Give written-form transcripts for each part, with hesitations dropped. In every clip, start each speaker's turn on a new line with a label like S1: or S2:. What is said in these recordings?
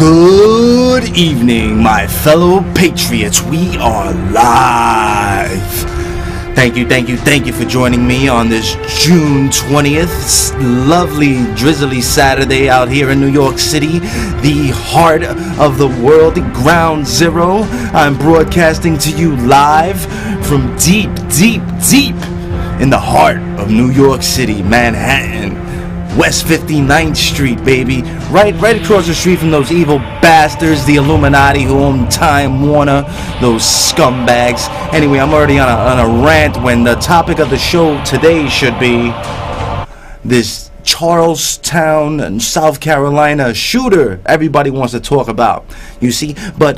S1: Good evening, my fellow patriots. We are live. Thank you for joining me on this June 20th, lovely, drizzly Saturday out here in New York City, the heart of the world, ground zero. I'm broadcasting to you live from deep in the heart of New York City, Manhattan. West 59th Street, baby. Right across the street from those evil bastards, the Illuminati who own Time Warner, those scumbags. Anyway, I'm already on a rant when the topic of the show today should be this Charleston, South Carolina shooter everybody wants to talk about, you see. But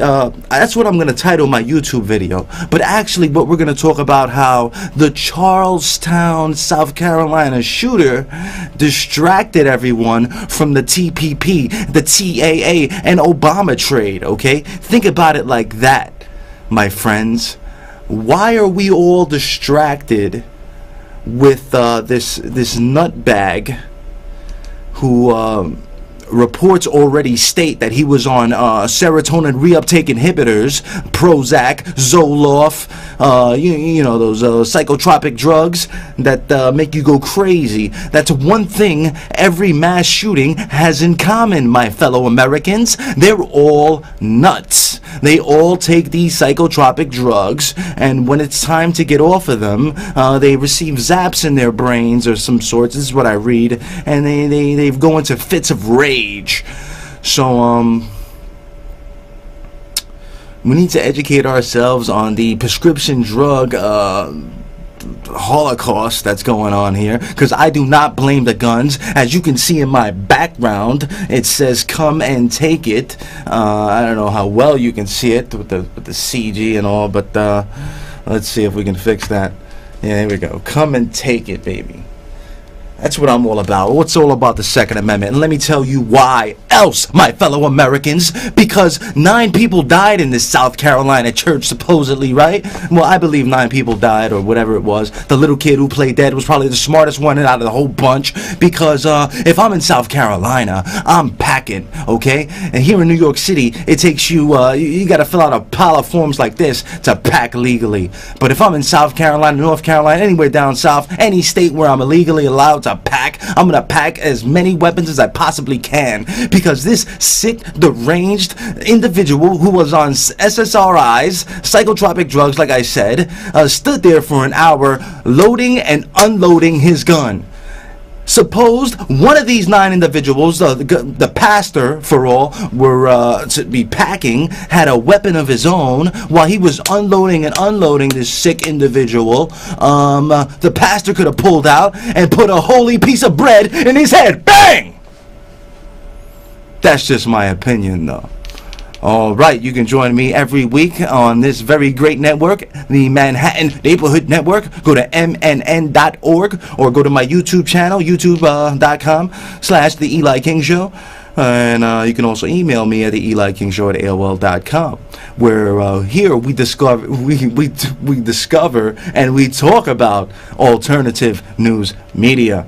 S1: that's what I'm going to title my YouTube video. But actually what we're going to talk about, how the Charleston, South Carolina shooter distracted everyone from the TPP, the TAA, and Obama trade, okay? Think about it like that, my friends. Why are we all distracted with this nutbag who reports already state that he was on serotonin reuptake inhibitors, Prozac, Zoloft, you know, those psychotropic drugs that make you go crazy. That's one thing every mass shooting has in common, my fellow Americans. They're all nuts. They all take these psychotropic drugs, and when it's time to get off of them, they receive zaps in their brains or some sorts. This is what I read, and they go into fits of rage. So we need to educate ourselves on the prescription drug holocaust that's going on here, because I do not blame the guns. As you can see in my background, it says "come and take it." I don't know how well you can see it with the CG and all, but let's see if we can fix that. Yeah, here we go. Come and take it, baby. That's what I'm all about. What's all about the Second Amendment? And let me tell you why else, my fellow Americans. Because 9 people died in this South Carolina church, supposedly, right? Well, I believe 9 people died, or whatever it was. The little kid who played dead was probably the smartest one out of the whole bunch. Because if I'm in South Carolina, I'm packing, okay? And here in New York City, it takes you, you got to fill out a pile of forms like this to pack legally. But if I'm in South Carolina, North Carolina, anywhere down south, any state where I'm illegally allowed to pack, I'm gonna pack as many weapons as I possibly can, because this sick, deranged individual who was on SSRIs, psychotropic drugs, like I said, stood there for an hour loading and unloading his gun. Supposed one of these 9 individuals, the pastor for all, were to be packing, had a weapon of his own while he was unloading and unloading this sick individual. The pastor could have pulled out and put a holy piece of bread in his head. Bang! That's just my opinion, though. Alright, you can join me every week on this very great network, the Manhattan Neighborhood Network. Go to mnn.org or go to my YouTube channel, youtube.com/The Eli King Show. And you can also email me at the EliKingShow@AOL.com, where here we discover and we talk about alternative news media.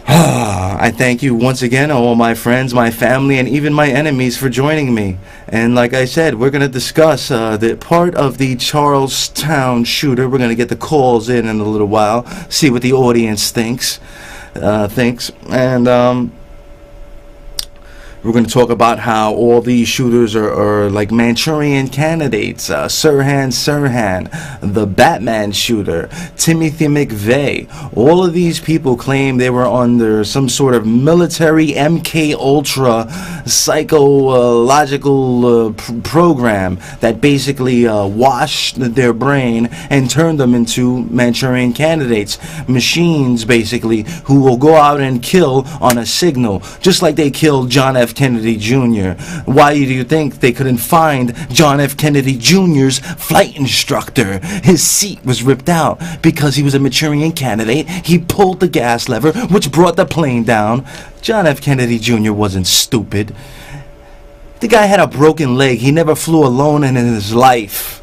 S1: I thank you once again, all my friends, my family, and even my enemies for joining me. And like I said, we're going to discuss the part of the Charleston shooter. We're going to get the calls in a little while, see what the audience thinks. And we're going to talk about how all these shooters are like Manchurian candidates. Sirhan, the Batman shooter, Timothy McVeigh. All of these people claim they were under some sort of military MK Ultra psychological program that basically washed their brain and turned them into Manchurian candidates. Machines, basically, who will go out and kill on a signal, just like they killed John F. Kennedy Jr. Why do you think they couldn't find John F. Kennedy Jr.'s flight instructor? His seat was ripped out because he was a Manchurian candidate. He pulled the gas lever, which brought the plane down. John F. Kennedy Jr. wasn't stupid. The guy had a broken leg. He never flew alone in his life.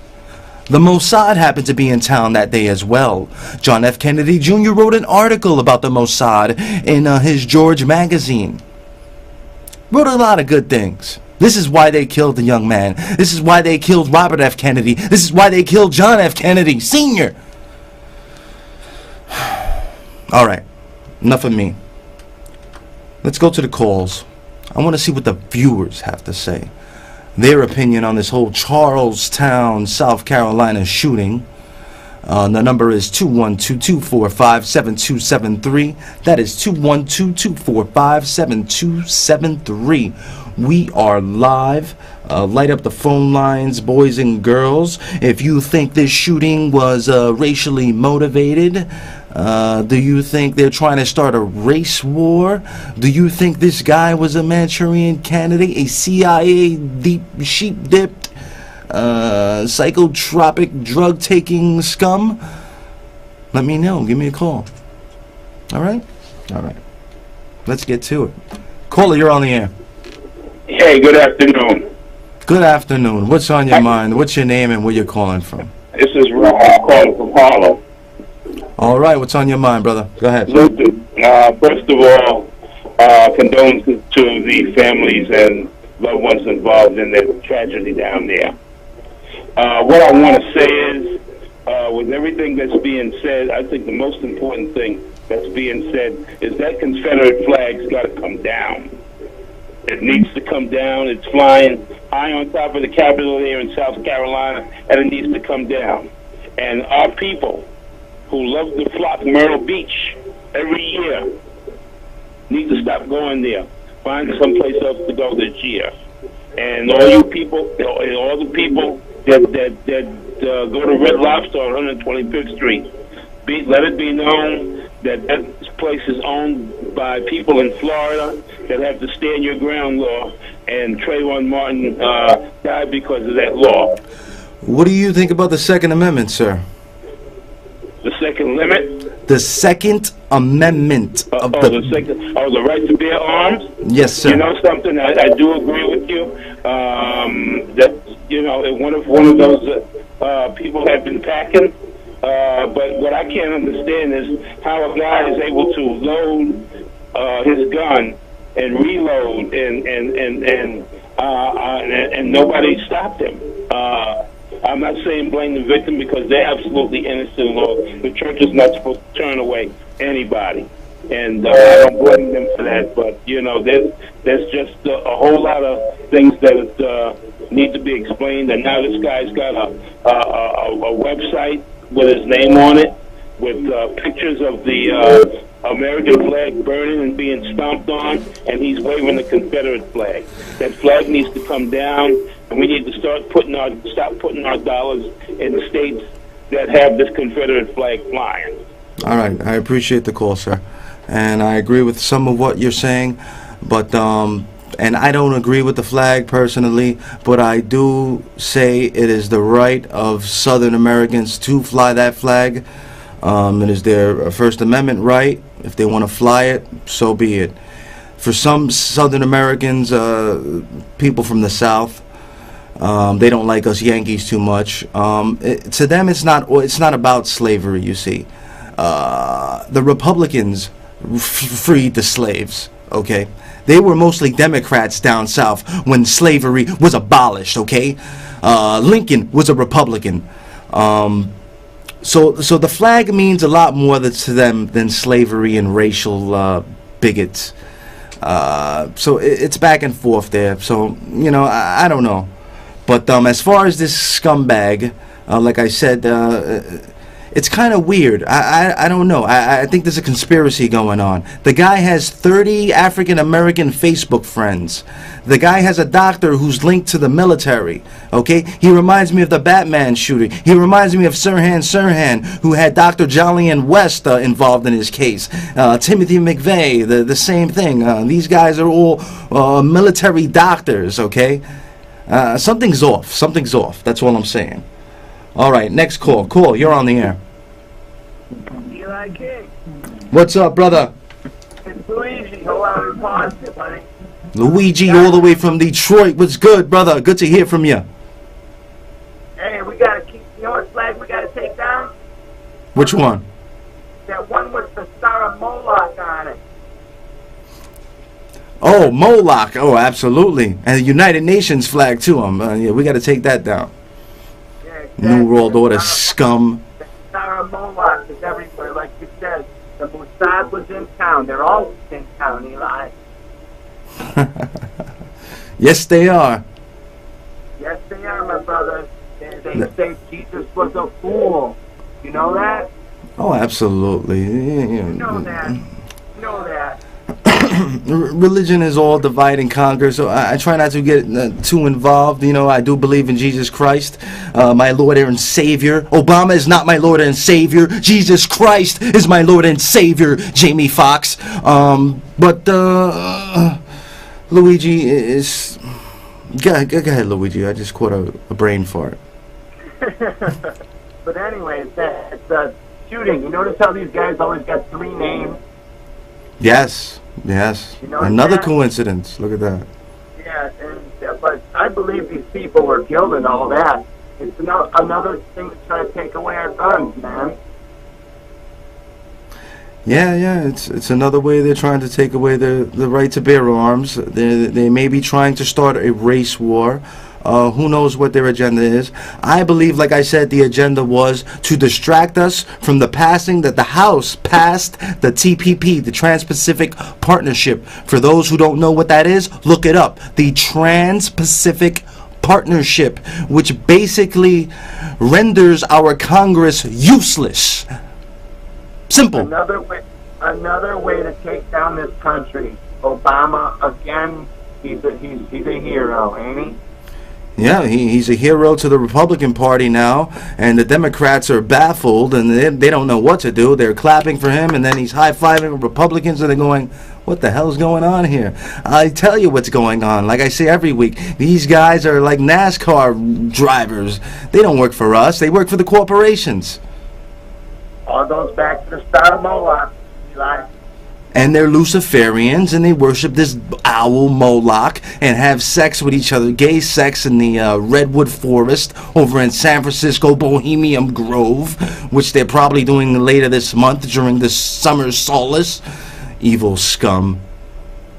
S1: The Mossad happened to be in town that day as well. John F. Kennedy Jr. wrote an article about the Mossad in his George magazine. Wrote a lot of good things. This is why they killed the young man. This is why they killed Robert F. Kennedy. This is why they killed John F. Kennedy Sr. All right, enough of me. Let's go to the calls. I want to see what the viewers have to say. Their opinion on this whole Charlestown, South Carolina shooting. The number is 212-245-7273. That is 212-245-7273. We are live. Light up the phone lines, boys and girls. If you think this shooting was racially motivated, do you think they're trying to start a race war? Do you think this guy was a Manchurian candidate, a CIA sheep-dipped, psychotropic, drug-taking scum? Let me know. Give me a call. All right? All right. Let's get to it. Caller, you're on the air.
S2: Hey, good afternoon.
S1: Good afternoon. What's on your mind? What's your name and where you're calling from?
S2: This is Rob calling from Harlem.
S1: All right. What's on your mind, brother? Go ahead.
S2: Listen, first of all, condolences to the families and loved ones involved in the tragedy down there. What I want to say is, with everything that's being said, I think the most important thing that's being said is that Confederate flag's got to come down. It needs to come down. It's flying high on top of the Capitol here in South Carolina, and it needs to come down. And our people who love to flock Myrtle Beach every year need to stop going there. Find someplace else to go this year. And all you people, all the people that go to Red Lobster on 125th Street, let it be known that that place is owned by people in Florida that have the stand your ground law, and Trayvon Martin died because of that law.
S1: What do you think about the Second Amendment, sir?
S2: The Second Amendment?
S1: The Second Amendment of
S2: the right to bear arms?
S1: Yes, sir.
S2: You know something? I do agree with you. That, you know, one of those people have been packing. But what I can't understand is how a guy is able to load his gun and reload and nobody stopped him. I'm not saying blame the victim because they're absolutely innocent. The church is not supposed to turn away anybody, and I don't blame them for that. But you know, there's just a whole lot of things that need to be explained. And now this guy's got a website with his name on it, with pictures of the American flag burning and being stomped on, and he's waving the Confederate flag. That flag needs to come down, and we need to stop putting our dollars in the states that have this Confederate flag flying.
S1: All right, I appreciate the call, sir, and I agree with some of what you're saying, but and I don't agree with the flag personally, but I do say it is the right of Southern Americans to fly that flag. It is their First Amendment right. If they want to fly it, so be it. For some Southern Americans, people from the South, they don't like us Yankees too much. To them, it's not about slavery. You see, the Republicans freed the slaves. Okay. They were mostly Democrats down south when slavery was abolished, okay? Lincoln was a Republican. So the flag means a lot more to them than slavery and racial bigots. So it's back and forth there. So, you know, I don't know. But as far as this scumbag, like I said, it's kind of weird. I don't know. I think there's a conspiracy going on. The guy has 30 African-American Facebook friends. The guy has a doctor who's linked to the military. Okay? He reminds me of the Batman shooting. He reminds me of Sirhan, who had Dr. Jolyon West involved in his case. Timothy McVeigh, the same thing. These guys are all military doctors, okay? Something's off. Something's off. That's all I'm saying. All right, next call. Call, you're on the air. What's up, brother?
S3: It's Luigi. Hello, positive, buddy.
S1: Luigi, all the way from Detroit. What's good, brother? Good to hear from you.
S3: Hey, we gotta keep. You know what flag we gotta take down?
S1: Which one?
S3: That one with the Star of Moloch on it.
S1: Oh, Moloch. Oh, absolutely. And the United Nations flag, too. Yeah, we got to take that down.
S3: Yeah, exactly.
S1: New World Order scum.
S3: The Star of Moloch is everywhere, like you said. The Mossad was in town. They're always in town, Eli.
S1: Yes, they are.
S3: Yes, they are, my brother. They say Jesus was a fool. You know that?
S1: Oh, absolutely.
S3: You know that. You know that.
S1: Religion is all divide and conquer, so I try not to get too involved. You know, I do believe in Jesus Christ, my Lord and Savior. Obama is not my Lord and Savior. Jesus Christ is my Lord and Savior, Jamie Foxx. But Luigi is... Go ahead, Luigi. I just caught a brain fart.
S3: But anyway, it's a shooting. You notice how these guys always got 3 names?
S1: Yes, yes.
S3: You know
S1: Another
S3: that?
S1: coincidence. Look at that.
S3: Yeah, but I believe these people were killed and all that. It's another thing to try to take away our guns, man.
S1: Yeah, it's another way they're trying to take away the right to bear arms. They may be trying to start a race war. Who knows what their agenda is. I believe, like I said, the agenda was to distract us from the passing that the House passed the TPP, the Trans-Pacific Partnership. For those who don't know what that is, look it up. The Trans-Pacific Partnership, which basically renders our Congress useless. Simple.
S3: Another way to take down this country. Obama again. He's a hero, ain't he?
S1: Yeah, he's a hero to the Republican Party now, and the Democrats are baffled, and they don't know what to do. They're clapping for him, and then he's high-fiving Republicans, and they're going, what the hell's going on here? I tell you what's going on. Like I say every week, these guys are like NASCAR drivers. They don't work for us. They work for the corporations.
S3: All goes back to the Star of Moloch, Eli.
S1: And they're Luciferians, and they worship this owl Moloch and have sex with each other, gay sex in the Redwood Forest over in San Francisco, Bohemian Grove, which they're probably doing later this month during the summer solace. Evil scum.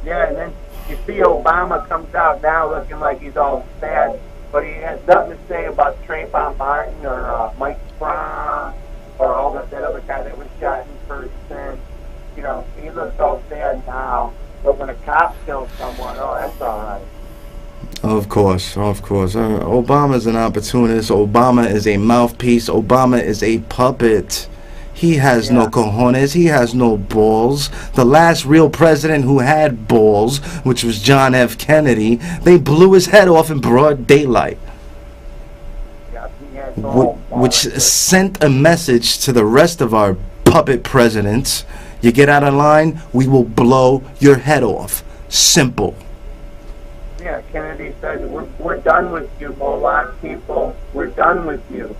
S3: Yeah, and then you see Obama comes out now looking like he's all sad, but he has nothing to say about Trayvon Martin or Mike Brown or all that other guy that was shot in person. You know, he looks all sad now. But when a cop kills someone, oh, that's all right.
S1: Of course, of course. Obama's an opportunist. Obama is a mouthpiece. Obama is a puppet. He has no cojones. He has no balls. The last real president who had balls, which was John F. Kennedy, they blew his head off in broad daylight.
S3: Yeah, he has no
S1: Which sent a message to the rest of our puppet presidents. You get out of line, we will blow your head off. Simple.
S3: Yeah, Kennedy said, we're done with you, Moloch people. We're done with you.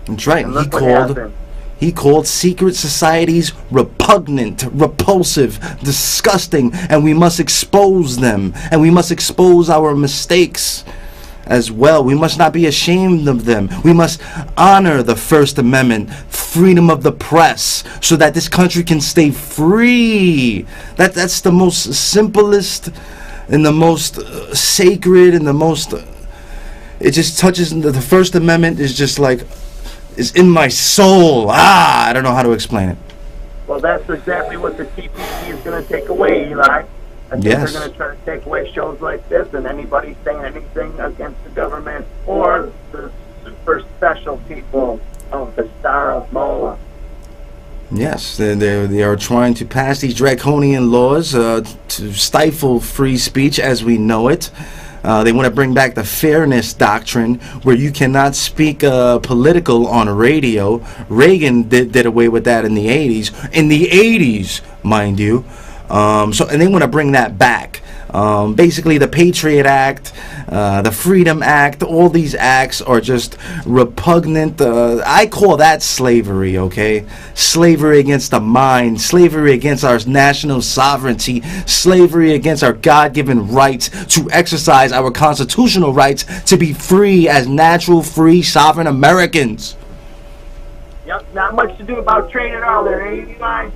S1: That's right.
S3: And look what happened.
S1: He called secret societies repugnant, repulsive, disgusting, and we must expose them. And we must expose our mistakes as well. We must not be ashamed of them. We must honor the First Amendment, freedom of the press, so that this country can stay free. That's the most simplest and the most sacred and the most... it just touches... the First Amendment is just like... is in my soul. I don't know how to explain it.
S3: Well, that's exactly what the TPP is going to take away, Eli. I think
S1: Yes.
S3: they're going to try to take away shows like this and anybody saying anything against the government or the super special people of the Star of Moloch.
S1: Yes, they are trying to pass these draconian laws to stifle free speech as we know it. They want to bring back the fairness doctrine where you cannot speak political on radio. Reagan did away with that in the 80s. In the 80s, mind you. And they want to bring that back. Basically, the Patriot Act, the Freedom Act, all these acts are just repugnant. I call that slavery, okay? Slavery against the mind, slavery against our national sovereignty, slavery against our God-given rights to exercise our constitutional rights to be free as natural, free, sovereign Americans.
S3: Yep, not much to do about trade at all there, ain't Eli?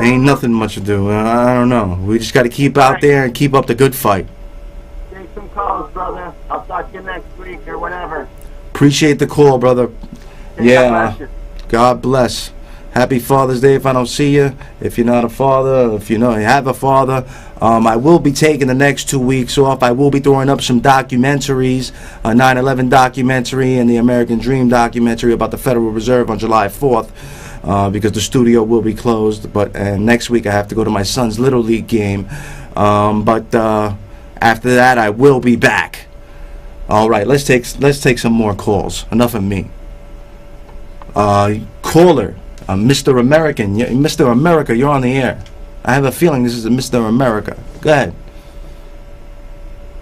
S1: Ain't nothing much to do. I don't know. We just got to keep out there and keep up the good fight.
S3: Take some calls, brother. I'll talk to you next week or whatever.
S1: Appreciate the call, brother. Yeah. God bless. Happy Father's Day if I don't see you. If you're not a father, if you know you have a father, I will be taking the next 2 weeks off. I will be throwing up some documentaries, a 9/11 documentary and the American Dream documentary about the Federal Reserve on July 4th, because the studio will be closed. But next week I have to go to my son's Little League game. But after that I will be back. All right, let's take some more calls. Enough of me. Caller. Mr. American, Mr. America, you're on the air. I have a feeling this is a Mr. America. Go ahead.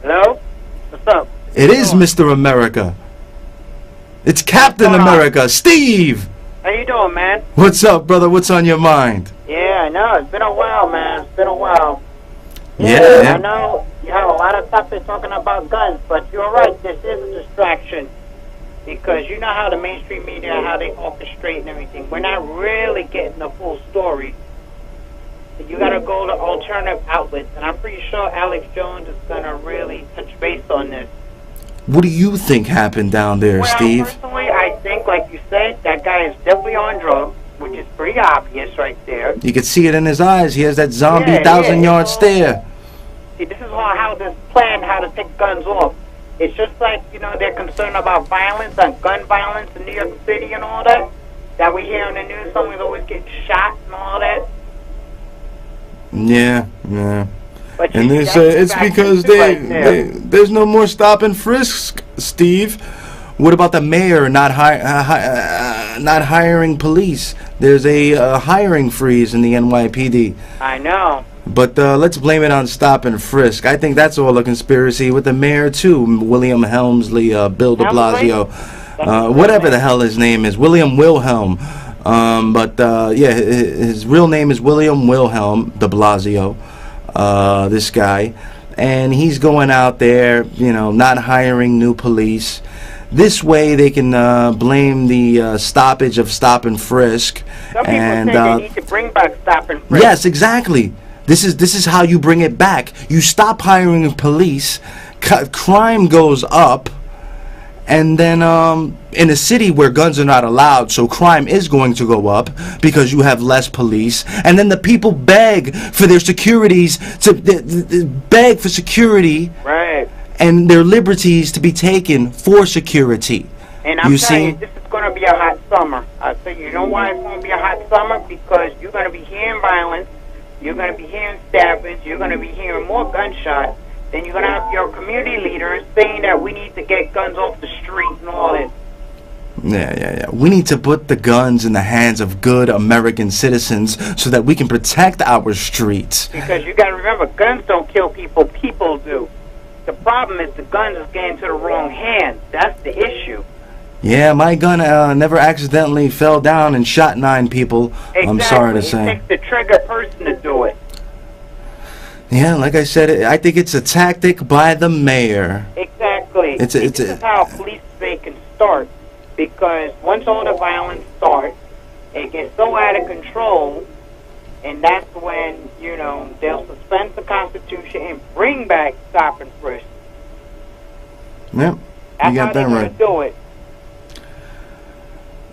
S4: Hello? What's up?
S1: It is Mr. America. It's Captain America, Steve.
S4: How you doing, man?
S1: What's up, brother? What's on your mind?
S4: Yeah, I know. It's been a while, man. It's been a while.
S1: Yeah.
S4: I know you have a lot of topics talking about guns, but you're right. This is a distraction. Because you know how the mainstream media, how they orchestrate and everything. We're not really getting the full story. So you got to go to alternative outlets. And I'm pretty sure Alex Jones is going to really touch base on this.
S1: What do you think happened down there, Steve?
S4: Personally, I think, like you said, that guy is definitely on drugs, which is pretty obvious right there.
S1: You can see it in his eyes. He has that zombie 1,000-yard stare.
S4: See, this is how this plan, how to take guns off. It's just like, they're concerned about violence and gun violence in New York City and all that we hear on the news. Someone's always getting shot and all that.
S1: Yeah.
S4: But
S1: and it's because there's no more stop and frisk, Steve. What about the mayor not hiring police? There's a hiring freeze in the NYPD.
S4: I know.
S1: But let's blame it on stop and frisk. I think that's all a conspiracy with the mayor, too. William Helmsley, Bill de Blasio, whatever the hell his name is, William Wilhelm. His real name is William Wilhelm de Blasio, this guy. And he's going out there, not hiring new police. This way they can blame the stoppage of stop and frisk.
S4: Some people say they need to bring back stop and frisk.
S1: Yes, exactly. This is how you bring it back. You stop hiring police, crime goes up, and then in a city where guns are not allowed, so crime is going to go up because you have less police, and then the people beg for their securities beg for security,
S4: right,
S1: and their liberties to be taken for security.
S4: And I'm telling you, this is going to be a hot summer. I tell you, why it's going to be a hot summer? Because you're going to be hearing violence. You're going to be hearing stabbings. You're going to be hearing more gunshots. Then you're going to have your community leaders saying that we need to get guns off the street and all that.
S1: Yeah. We need to put the guns in the hands of good American citizens so that we can protect our streets.
S4: Because you got to remember, guns don't kill people. People do. The problem is the guns is getting to the wrong hands. That's the issue.
S1: Yeah, my gun never accidentally fell down and shot 9 people. Exactly. I'm sorry to say.
S4: It takes the trigger person to do it.
S1: Yeah, like I said, I think it's a tactic by the mayor.
S4: Exactly. This is how police they can start. Because once all the violence starts, it gets so out of control, and that's when, they'll suspend the Constitution and bring back stop and frisk.
S1: Yep, you got that right.
S4: Do it.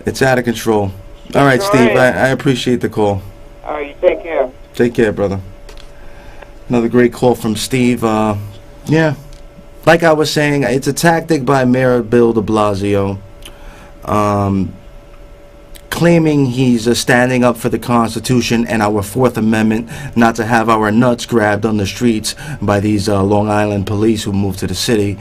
S1: It's out of control. All right, Steve, I appreciate the call.
S4: All right, you take care.
S1: Take care, brother. Another great call from Steve. Yeah, like I was saying, it's a tactic by Mayor Bill de Blasio, claiming he's standing up for the Constitution and our Fourth Amendment, not to have our nuts grabbed on the streets by these Long Island police who moved to the city.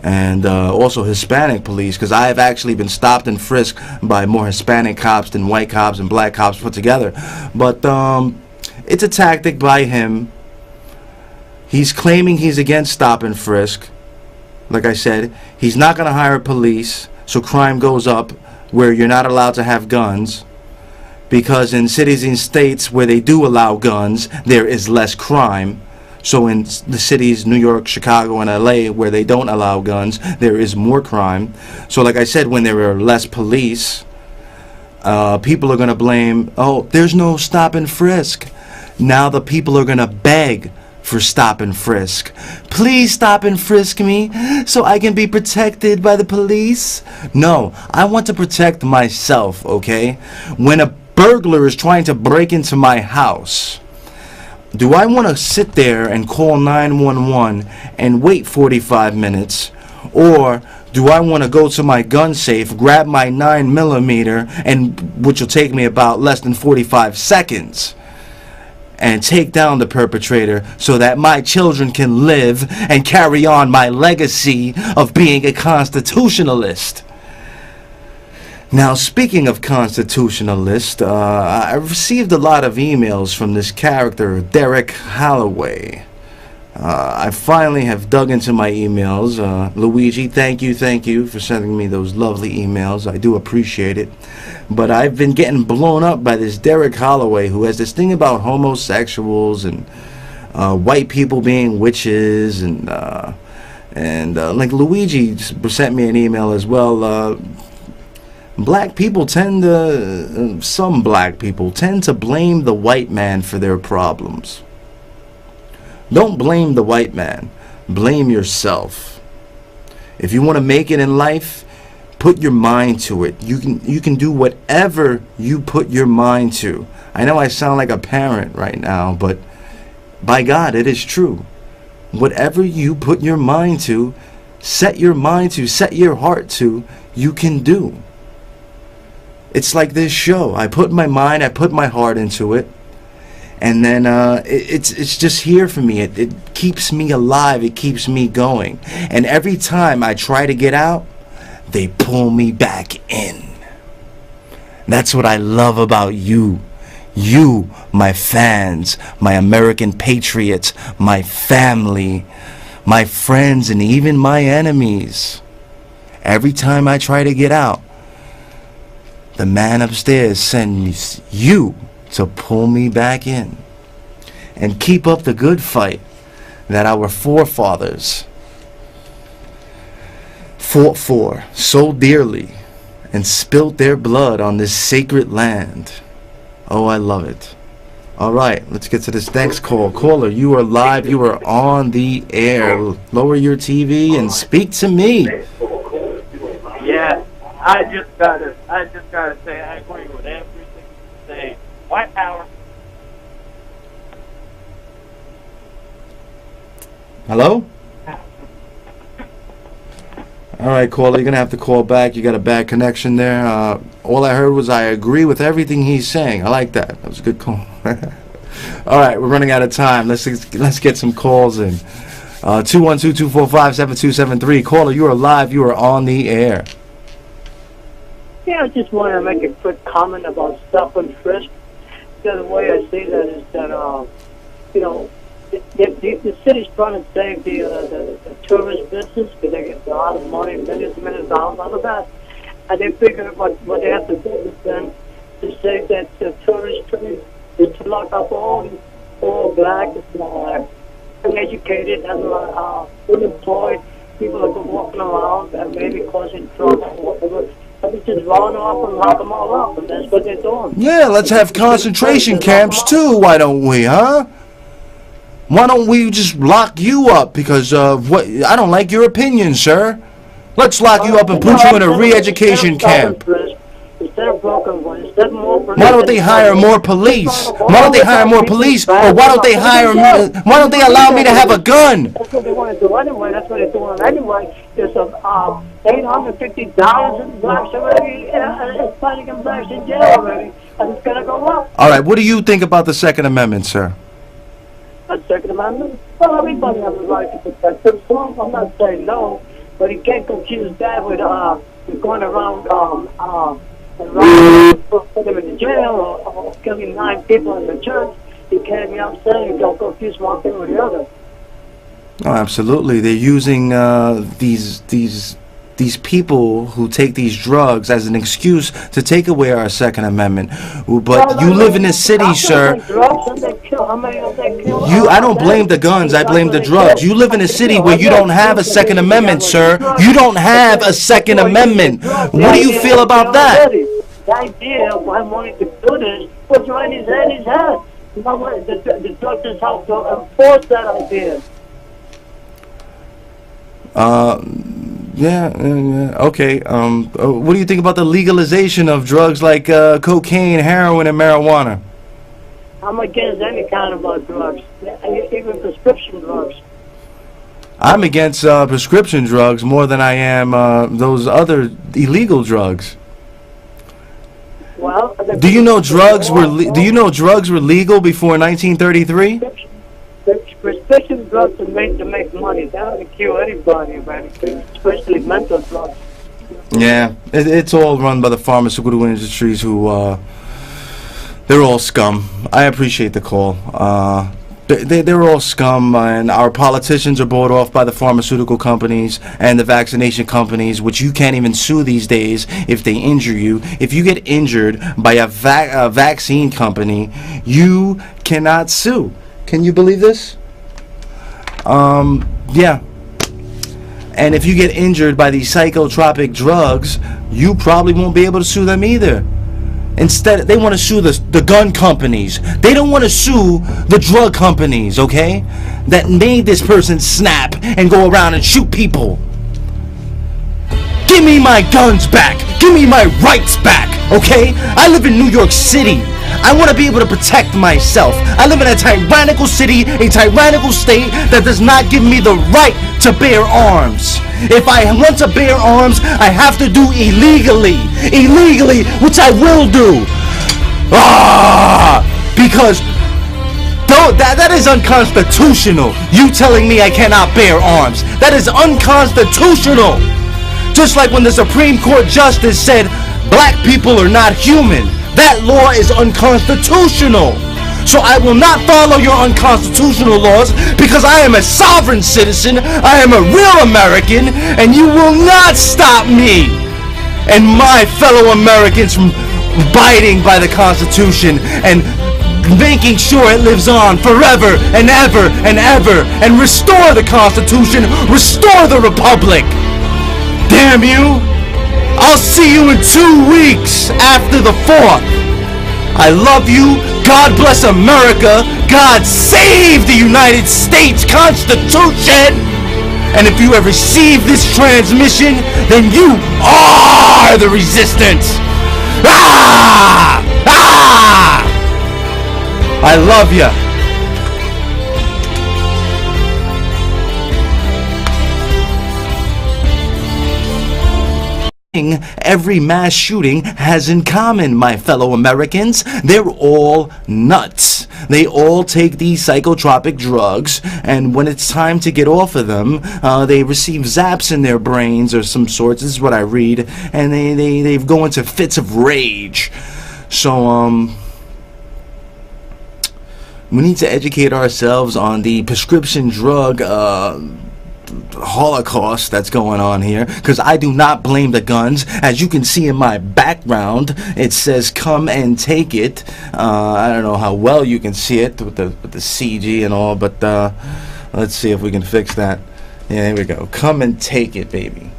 S1: And also Hispanic police, because I have actually been stopped and frisked by more Hispanic cops than white cops and black cops put together. But it's a tactic by him. He's claiming he's against stop and frisk. Like I said, he's not going to hire police, so crime goes up where you're not allowed to have guns. Because in cities and states where they do allow guns, there is less crime. So in the cities, New York, Chicago, and LA, where they don't allow guns, there is more crime. So like I said, when there are less police, people are going to blame, oh, there's no stop and frisk. Now the people are gonna beg for stop and frisk. Please stop and frisk me so I can be protected by the police. No, I want to protect myself, okay? When a burglar is trying to break into my house, do I want to sit there and call 911 and wait 45 minutes? Or do I want to go to my gun safe, grab my 9mm, and which will take me about less than 45 seconds, and take down the perpetrator so that my children can live and carry on my legacy of being a constitutionalist? Now, speaking of constitutionalist, I received a lot of emails from this character, Derek Holloway. I finally have dug into my emails. Luigi, thank you for sending me those lovely emails. I do appreciate it. But I've been getting blown up by this Derek Holloway, who has this thing about homosexuals and white people being witches, and like Luigi sent me an email as well. Black people tend to, some black people tend to blame the white man for their problems. Don't blame the white man. Blame yourself. If you want to make it in life, put your mind to it. You can do whatever you put your mind to. I know I sound like a parent right now, but by God, it is true. Whatever you put your mind to, set your mind to, set your heart to, you can do. It's like this show. I put my mind, I put my heart into it. And then it's just here for me. It keeps me alive. It keeps me going. And every time I try to get out, they pull me back in. That's what I love about you. You, my fans, my American patriots, my family, my friends, and even my enemies. Every time I try to get out, the man upstairs sends you to pull me back in and keep up the good fight that our forefathers fought for so dearly and spilt their blood on this sacred land. Oh, I love it. All right, let's get to this next call. Caller, you are live. You are on the air. Lower your TV and speak to me.
S3: Yeah, I just gotta say I agree with everything you say. White power.
S1: Hello? All right, caller, you're going to have to call back. You got a bad connection there. All I heard was I agree with everything he's saying. I like that. That was a good call. All right, we're running out of time. Let's get some calls in. 212-245-7273. Caller, you are live. You are on the air.
S5: Yeah, I just want to make a quick comment about stop and frisk. The way I see that is that, you know, the city's trying to save the tourist business because they get a lot of money, millions and millions of dollars out of that. And they figure what they have to do is then to save that tourist trade is to lock up all black, uneducated, and unemployed people that go walking around and maybe causing trouble or whatever. We just round them up and lock them all up, and that's what they're doing.
S1: Yeah, let's have concentration camps too. Why don't we, huh? Why don't we just lock you up because what? I don't like your opinion, sir. Let's lock you up and put you in a re-education camp. Why don't they hire more police? Why don't they hire more police? Or why don't they hire? Why don't they allow me to have a gun?
S5: That's what they want to do anyway. That's what they're doing anyway. There's 850,000 blacks already, Hispanic and blacks in jail already, and it's gonna go up.
S1: All right, what do you think about the Second Amendment, sir?
S5: The Second Amendment? Well, everybody has a right to protect themselves. I'm not saying no, but you can't confuse that with going around put them in the jail or killing 9 people in the church. You can't, you know what I'm saying? You don't confuse one thing with the other.
S1: Oh, absolutely. They're using these people who take these drugs as an excuse to take away our Second Amendment. But you live in a city, sir. I don't blame the guns. I blame the drugs. You live in a city where you don't have a Second Amendment, sir. You don't have a Second Amendment. What do you feel about that?
S5: The idea of why wanting to do this was right in his head. No, the drug just help to enforce that idea.
S1: Yeah, okay. What do you think about the legalization of drugs like cocaine, heroin, and marijuana?
S5: I'm against any kind of drugs, even prescription drugs.
S1: I'm against prescription drugs more than I am those other illegal drugs.
S5: Well,
S1: do you know drugs were legal before 1933?
S5: Prescription drugs are made to make money. They don't cure anybody, man. Especially mental drugs.
S1: Yeah, it's all run by the pharmaceutical industries who they're all scum. I appreciate the call. They're all scum, and our politicians are bought off by the pharmaceutical companies and the vaccination companies, which you can't even sue these days if they injure you. If you get injured by a vaccine company, you cannot sue. Can you believe this? Yeah. And if you get injured by these psychotropic drugs, you probably won't be able to sue them either. Instead, they want to sue the gun companies. They don't want to sue the drug companies, okay? That made this person snap and go around and shoot people. Give me my guns back. Give me my rights back, okay? I live in New York City. I want to be able to protect myself. I live in a tyrannical city, a tyrannical state that does not give me the right to bear arms. If I want to bear arms, I have to do illegally, which I will do. Because that is unconstitutional. You telling me I cannot bear arms. That is unconstitutional. Just like when the Supreme Court Justice said black people are not human. That law is unconstitutional. So I will not follow your unconstitutional laws because I am a sovereign citizen, I am a real American, and you will not stop me and my fellow Americans from abiding by the Constitution and making sure it lives on forever and ever and ever, and restore the Constitution, restore the Republic. Damn you! I'll see you in 2 weeks after the 4th. I love you. God bless America. God save the United States Constitution. And if you have received this transmission, then you are the resistance. I love you. Every mass shooting has in common, my fellow Americans. They're all nuts. They all take these psychotropic drugs, and when it's time to get off of them, they receive zaps in their brains or some sorts. This is what I read, and they go into fits of rage. So we need to educate ourselves on the prescription drug holocaust that's going on here, because I do not blame the guns. As you can see in my background, it says "come and take it." I don't know how well you can see it with the CG and all, but let's see if we can fix that. Yeah, here we go. Come and take it, baby.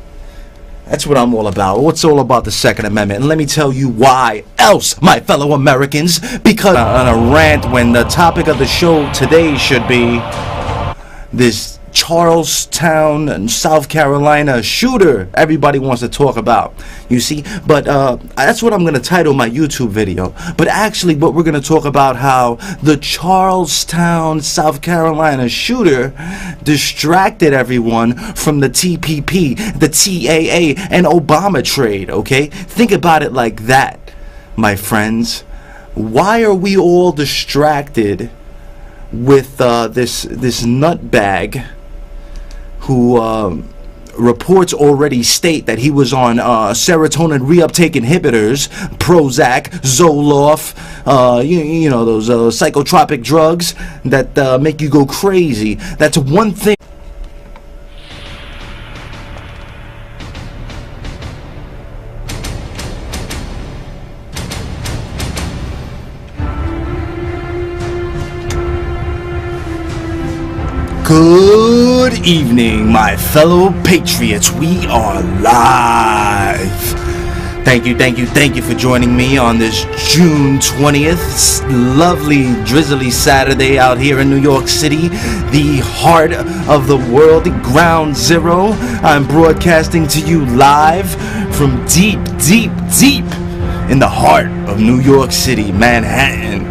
S1: That's what I'm all about. What's all about the Second Amendment? And let me tell you why else, my fellow Americans. Because on a rant when the topic of the show today should be this Charleston, South Carolina shooter everybody wants to talk about, you see. But that's what I'm going to title my YouTube video. But actually what we're going to talk about, how the Charleston, South Carolina shooter distracted everyone from the TPP, the TAA, and Obama trade, okay? Think about it like that, my friends. Why are we all distracted with this nutbag who reports already state that he was on serotonin reuptake inhibitors, Prozac, Zoloft, you know, those psychotropic drugs that make you go crazy? That's one thing. Good evening, my fellow patriots. We are live. Thank you for joining me on this June 20th, lovely, drizzly Saturday out here in New York City, the heart of the world, ground zero. I'm broadcasting to you live from deep in the heart of New York City, Manhattan.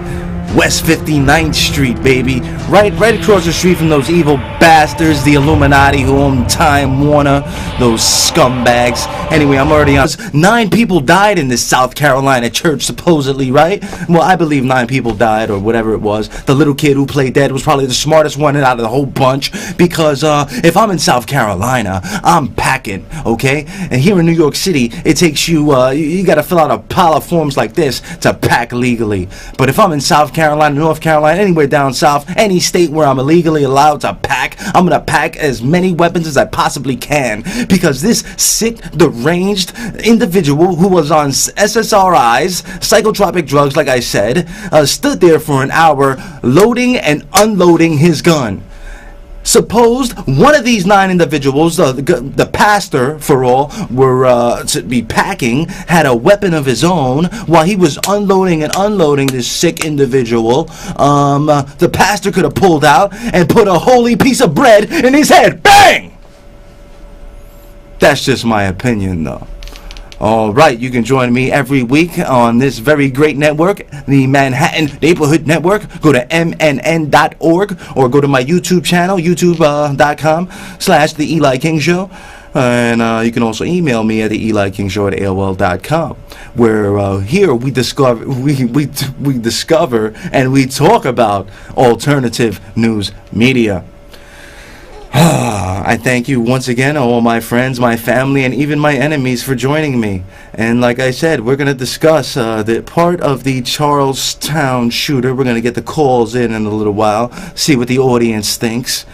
S1: West 59th Street, baby. Right across the street from those evil bastards, the Illuminati who own Time Warner, those scumbags. Anyway, I'm already on. 9 people died in this South Carolina church, supposedly, right? Well, I believe 9 people died, or whatever it was. The little kid who played dead was probably the smartest one out of the whole bunch, because if I'm in South Carolina, I'm packing, okay? And here in New York City, it takes you, you gotta fill out a pile of forms like this to pack legally. But if I'm in South Carolina, North Carolina, anywhere down south, any state where I'm illegally allowed to pack, I'm gonna pack as many weapons as I possibly can, because this sick, deranged individual who was on SSRIs, psychotropic drugs, like I said, stood there for an hour loading and unloading his gun. Supposed one of these 9 individuals, the pastor for all, were to be packing, had a weapon of his own while he was unloading and unloading this sick individual. The pastor could have pulled out and put a holy piece of bread in his head. Bang! That's just my opinion, though. Alright, you can join me every week on this very great network, the Manhattan Neighborhood Network. Go to mnn.org or go to my YouTube channel, youtube.com/The Eli King Show. And you can also email me at the EliKingShow@AOL.com, where here we discover and we talk about alternative news media. I thank you once again, all my friends, my family, and even my enemies for joining me. And like I said, we're going to discuss the part of the Charlestown shooter. We're going to get the calls in a little while, see what the audience thinks.